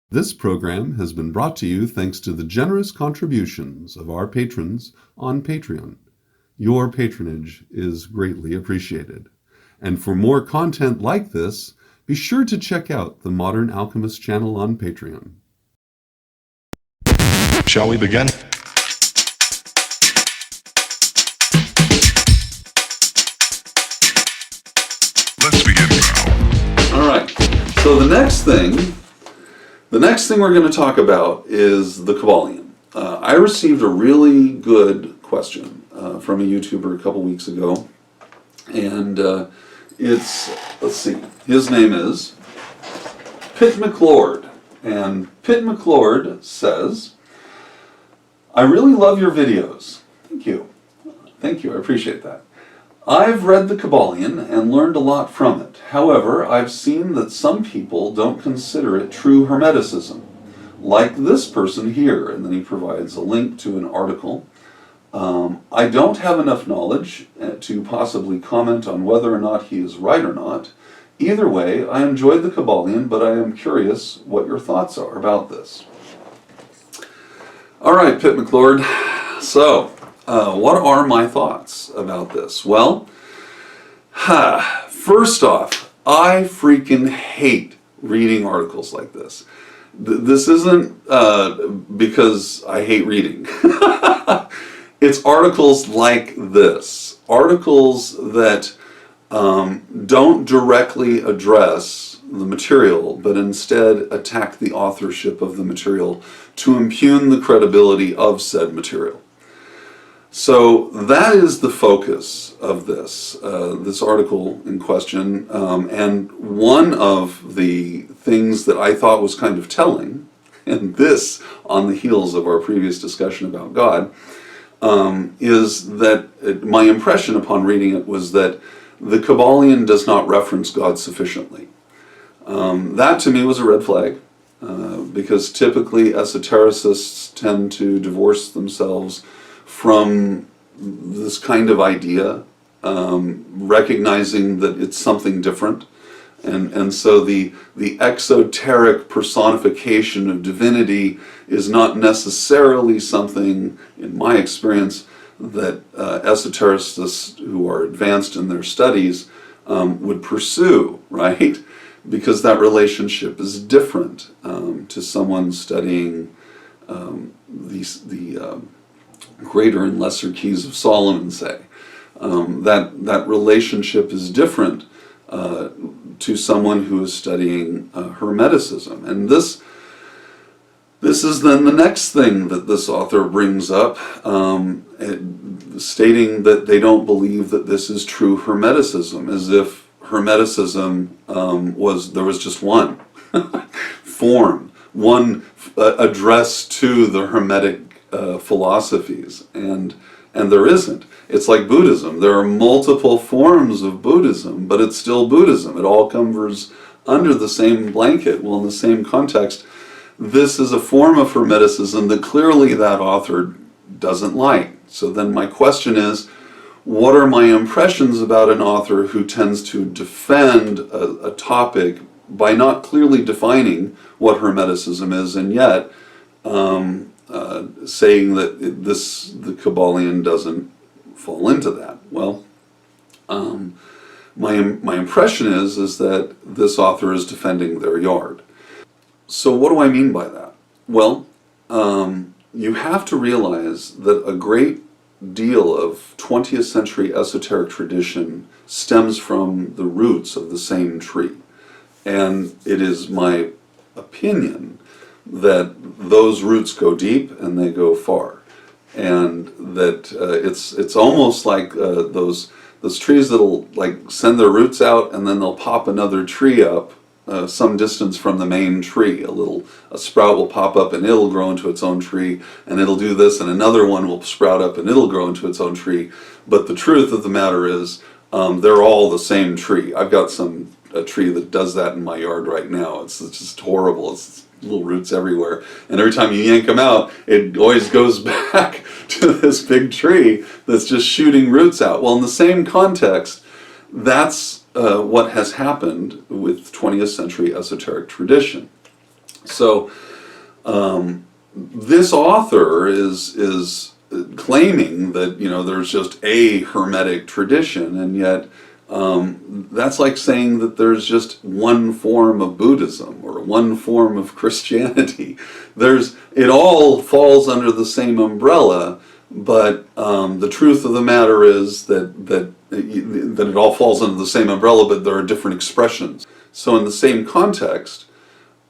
This program has been brought to you thanks to the generous contributions of our patrons on Patreon. Your patronage is greatly appreciated. And for more content like this, be sure to check out the Modern Alchemist channel on Patreon. Shall we begin? Let's begin now. All right. So the next thing we're going to talk about is the Kybalion. I received a really good question from a YouTuber a couple weeks ago, and let's see, his name is Pitt McLord, and Pitt McLord says, "I really love your videos." Thank you, I appreciate that. "I've read the Kybalion and learned a lot from it. However, I've seen that some people don't consider it true Hermeticism, like this person here," and then he provides a link to an article. "I don't have enough knowledge to possibly comment on whether or not he is right or not. Either way, I enjoyed the Kybalion, but I am curious what your thoughts are about this." All right, Pitt McLord. So, what are my thoughts about this? Well, first off, I freaking hate reading articles like this. This isn't because I hate reading. It's articles like this. Articles that don't directly address the material, but instead attack the authorship of the material to impugn the credibility of said material. So that is the focus of this article in question, and one of the things that I thought was kind of telling, and this on the heels of our previous discussion about God, is that my impression upon reading it was that the Kybalion does not reference God sufficiently. That to me was a red flag, because typically esotericists tend to divorce themselves from this kind of idea, recognizing that it's something different. And so the exoteric personification of divinity is not necessarily something, in my experience, that esotericists who are advanced in their studies would pursue, right? Because that relationship is different to someone studying the greater and lesser keys of Solomon, say. That relationship is different to someone who is studying Hermeticism. And this is then the next thing that this author brings up, stating that they don't believe that this is true Hermeticism, as if Hermeticism there was just one form, one address to the Hermetic philosophies, and there isn't. It's like Buddhism. There are multiple forms of Buddhism, but it's still Buddhism. It all comes under the same blanket. Well, in the same context, this is a form of Hermeticism that clearly that author doesn't like. So then my question is, what are my impressions about an author who tends to defend a topic by not clearly defining what Hermeticism is, and yet saying that the Kybalion doesn't fall into that? Well, my impression is that this author is defending their yard. So what do I mean by that? Well, you have to realize that a great deal of 20th century esoteric tradition stems from the roots of the same tree. And it is my opinion that those roots go deep and they go far. And that it's almost like those trees that'll like send their roots out and then they'll pop another tree up some distance from the main tree. A sprout will pop up and it'll grow into its own tree, and it'll do this, and another one will sprout up and it'll grow into its own tree. But the truth of the matter is, they're all the same tree. I've got a tree that does that in my yard right now. It's just horrible. It's little roots everywhere, and every time you yank them out, it always goes back to this big tree that's just shooting roots out. Well, in the same context, that's what has happened with 20th century esoteric tradition. So this author is claiming that, there's just a Hermetic tradition, and yet that's like saying that there's just one form of Buddhism or one form of Christianity. It all falls under the same umbrella, but the truth of the matter is that it all falls under the same umbrella, but there are different expressions. So in the same context,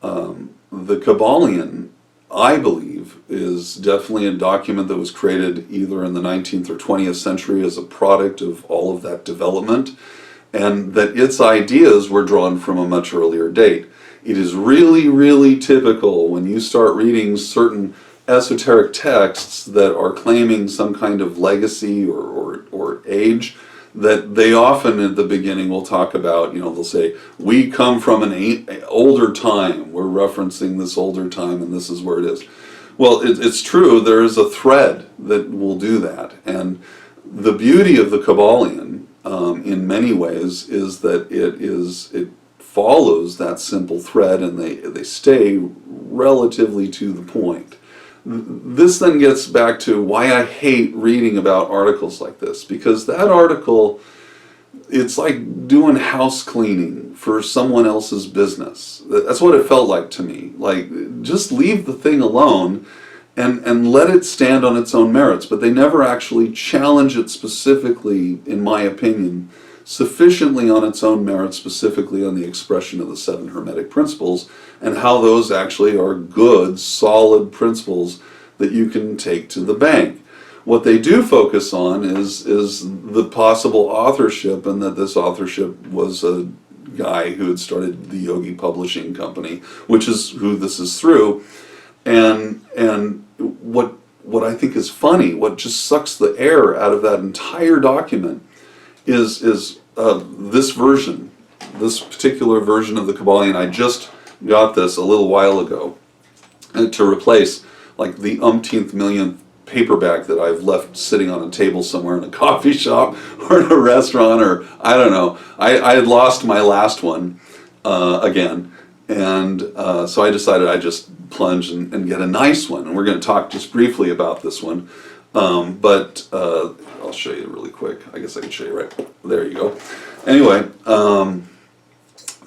the Kybalion, I believe, is definitely a document that was created either in the 19th or 20th century as a product of all of that development, and that its ideas were drawn from a much earlier date. It is really, really typical when you start reading certain esoteric texts that are claiming some kind of legacy or age, that they often at the beginning will talk about, they'll say, we come from an older time, we're referencing this older time and this is where it is. Well, it's true, there is a thread that will do that. And the beauty of the Kybalion, in many ways, is that it follows that simple thread, and they stay relatively to the point. This then gets back to why I hate reading about articles like this, because that article, it's like doing house cleaning for someone else's business. That's what it felt like to me. Like, just leave the thing alone and let it stand on its own merits. But they never actually challenge it specifically, in my opinion, sufficiently on its own merits, specifically on the expression of the Seven Hermetic Principles, and how those actually are good, solid principles that you can take to the bank. What they do focus on is the possible authorship, and that this authorship was a guy who had started the Yogi Publishing Company, which is who this is through. And what I think is funny, what just sucks the air out of that entire document, is this version, this particular version of the Kybalion. I just got this a little while ago to replace like the umpteenth millionth paperback that I've left sitting on a table somewhere in a coffee shop or in a restaurant, or I don't know. I had lost my last one again, and so I decided I'd just plunge and get a nice one. And we're going to talk just briefly about this one, but I'll show you really quick. I guess I can show you right there. You go. Anyway,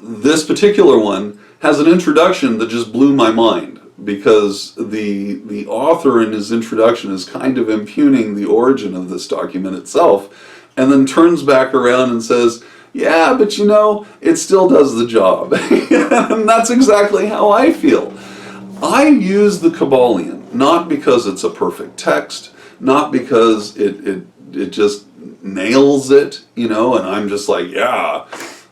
this particular one has an introduction that just blew my mind, because the author in his introduction is kind of impugning the origin of this document itself, and then turns back around and says, yeah, but it still does the job. And that's exactly how I feel. I use the Kybalion not because it's a perfect text, not because it just nails it, and I'm just like, yeah,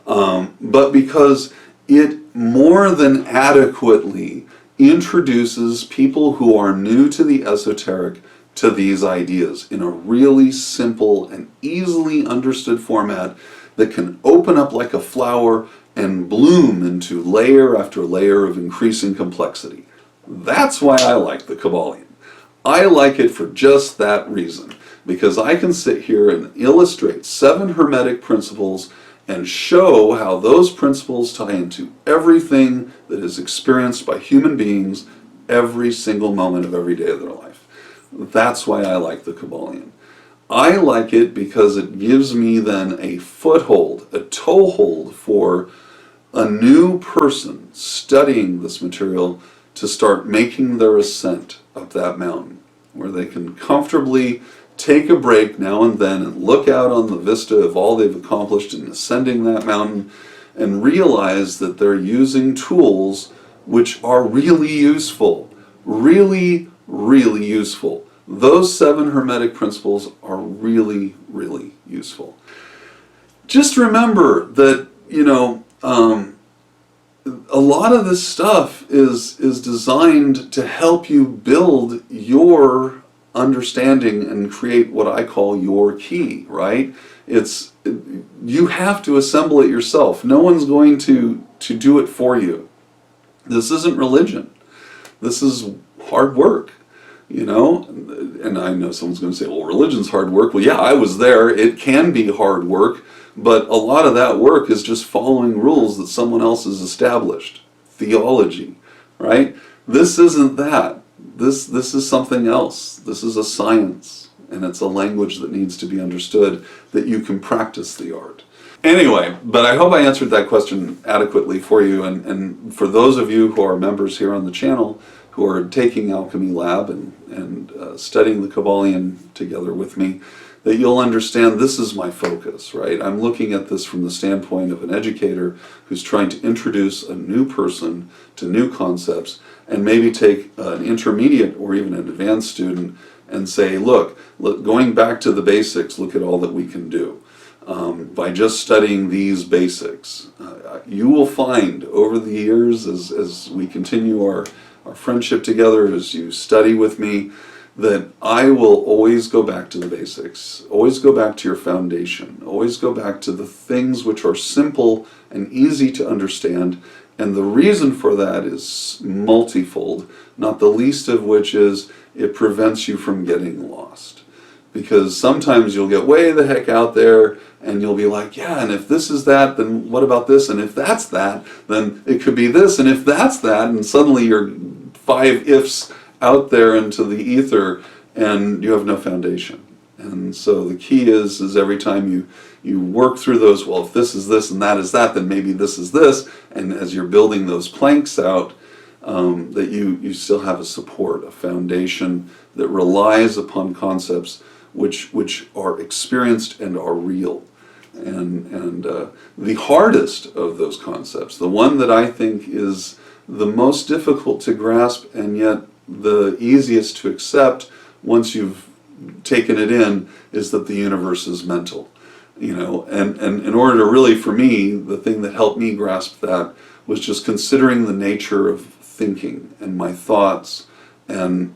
but because it more than adequately introduces people who are new to the esoteric to these ideas in a really simple and easily understood format that can open up like a flower and bloom into layer after layer of increasing complexity. That's why I like the Kybalion. I like it for just that reason, because I can sit here and illustrate 7 Hermetic principles and show how those principles tie into everything that is experienced by human beings every single moment of every day of their life. That's why I like the Kybalion. I like it because it gives me then a foothold, a toehold for a new person studying this material to start making their ascent up that mountain, where they can comfortably take a break now and then and look out on the vista of all they've accomplished in ascending that mountain, and realize that they're using tools which are really useful. Really, really useful. Those 7 Hermetic principles are really, really useful. Just remember that, a lot of this stuff is designed to help you build your understanding and create what I call your key, right? You have to assemble it yourself. No one's going to do it for you. This isn't religion. This is hard work, And I know someone's going to say, well, religion's hard work. Well, yeah, I was there. It can be hard work, but a lot of that work is just following rules that someone else has established. Theology, right? This isn't that. This is something else. This is a science, and it's a language that needs to be understood, that you can practice the art. Anyway, but I hope I answered that question adequately for you, and for those of you who are members here on the channel who are taking Alchemy Lab and studying the Kybalion together with me, that you'll understand this is my focus, right? I'm looking at this from the standpoint of an educator who's trying to introduce a new person to new concepts, and maybe take an intermediate or even an advanced student and say, look, going back to the basics, look at all that we can do. By just studying these basics, you will find over the years, as we continue our friendship together, as you study with me, that I will always go back to the basics, always go back to your foundation, always go back to the things which are simple and easy to understand. And the reason for that is multifold, not the least of which is it prevents you from getting lost. Because sometimes you'll get way the heck out there and you'll be like, yeah, and if this is that, then what about this? And if that's that, then it could be this. And if that's that, and suddenly you're 5 ifs out there into the ether and you have no foundation. And so the key is every time you work through those, well, if this is this and that is that, then maybe this is this. And as you're building those planks out, that you still have a support, a foundation that relies upon concepts which are experienced and are real. And the hardest of those concepts, the one that I think is the most difficult to grasp and yet the easiest to accept once you've taken it in, is that the universe is mental. And in order to really, for me, the thing that helped me grasp that was just considering the nature of thinking and my thoughts and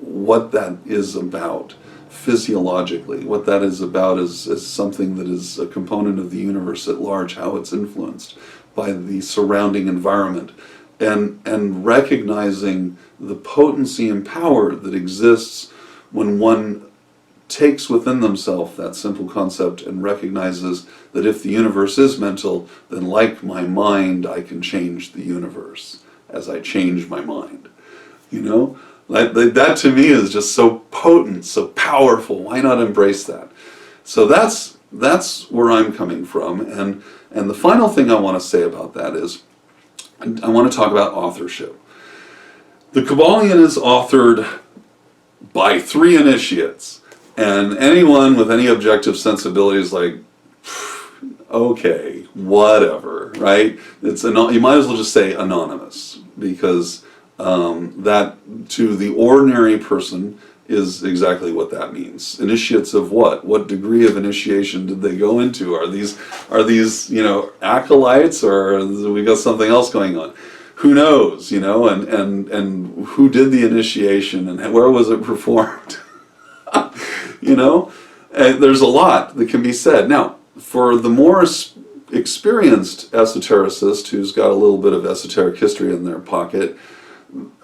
what that is about physiologically, what that is about as something that is a component of the universe at large, how it's influenced by the surrounding environment, and recognizing the potency and power that exists when one takes within themselves that simple concept and recognizes that if the universe is mental, then like my mind, I can change the universe as I change my mind. That to me is just so potent, so powerful. Why not embrace that? So that's where I'm coming from. And the final thing I want to say about that is I want to talk about authorship. The Kybalion is authored by 3 initiates. And anyone with any objective sensibility is like, okay, whatever, right? You might as well just say anonymous, because that to the ordinary person is exactly what that means. Initiates of what? What degree of initiation did they go into? Are these acolytes, or we got something else going on? Who knows, and who did the initiation and where was it performed? There's a lot that can be said. Now, for the more experienced esotericist who's got a little bit of esoteric history in their pocket,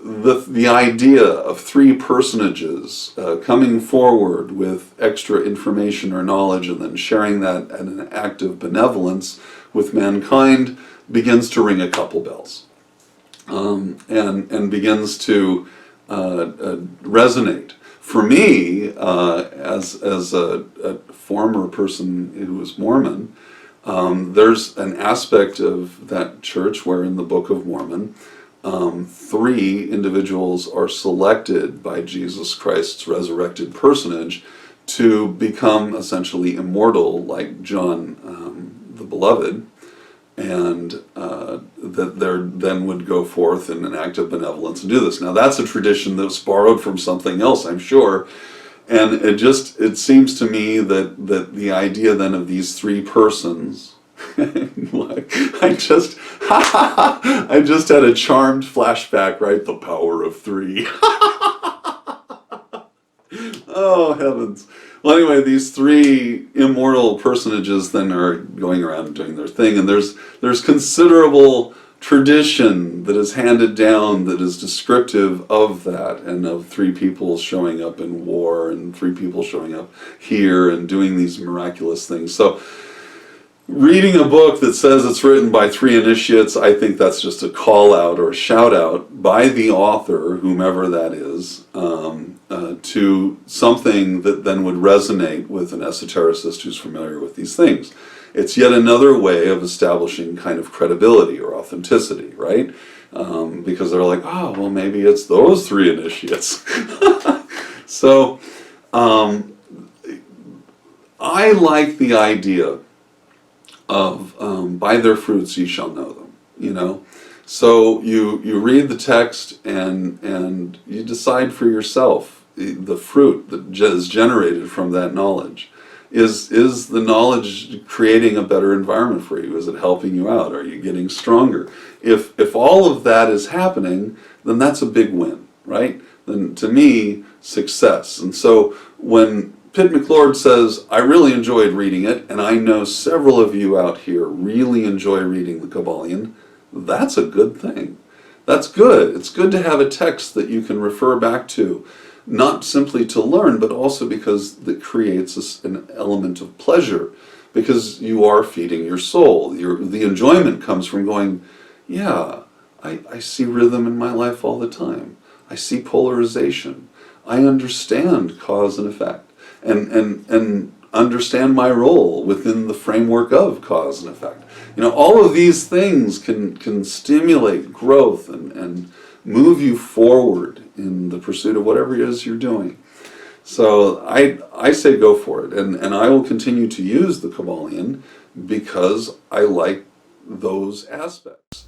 the idea of 3 personages coming forward with extra information or knowledge and then sharing that in an act of benevolence with mankind begins to ring a couple bells, and begins to resonate. For me, as a former person who was Mormon, there's an aspect of that church where in the Book of Mormon, 3 individuals are selected by Jesus Christ's resurrected personage to become essentially immortal, like John the Beloved, and that they then would go forth in an act of benevolence and do this. Now that's a tradition that's borrowed from something else, I'm sure, and it seems to me that the idea then of these 3 persons, I just had a charmed flashback, right? The power of 3. Oh heavens. Well, anyway, these 3 immortal personages then are going around and doing their thing, and there's considerable tradition that is handed down that is descriptive of that, and of 3 people showing up in war and 3 people showing up here and doing these miraculous things. So reading a book that says it's written by 3 initiates, I think that's just a call out or a shout out by the author, whomever that is, to something that then would resonate with an esotericist who's familiar with these things. It's yet another way of establishing kind of credibility or authenticity, right? Because they're like, oh, well, maybe it's those 3 initiates. So I like the idea of by their fruits ye shall know them, you know. So you read the text and you decide for yourself the fruit that is generated from that knowledge. Is the knowledge creating a better environment for you? Is it helping you out? Are you getting stronger? If all of that is happening, then that's a big win, right? Then to me, success. And so when Pitt McLord says, I really enjoyed reading it, and I know several of you out here really enjoy reading the Kybalion, that's a good thing. That's good. It's good to have a text that you can refer back to, not simply to learn, but also because it creates an element of pleasure, because you are feeding your soul. The enjoyment comes from going, yeah, I see rhythm in my life all the time. I see polarization. I understand cause and effect. And understand my role within the framework of cause and effect. You know, all of these things can stimulate growth and move you forward in the pursuit of whatever it is you're doing. So I say go for it, and I will continue to use the Kybalion because I like those aspects.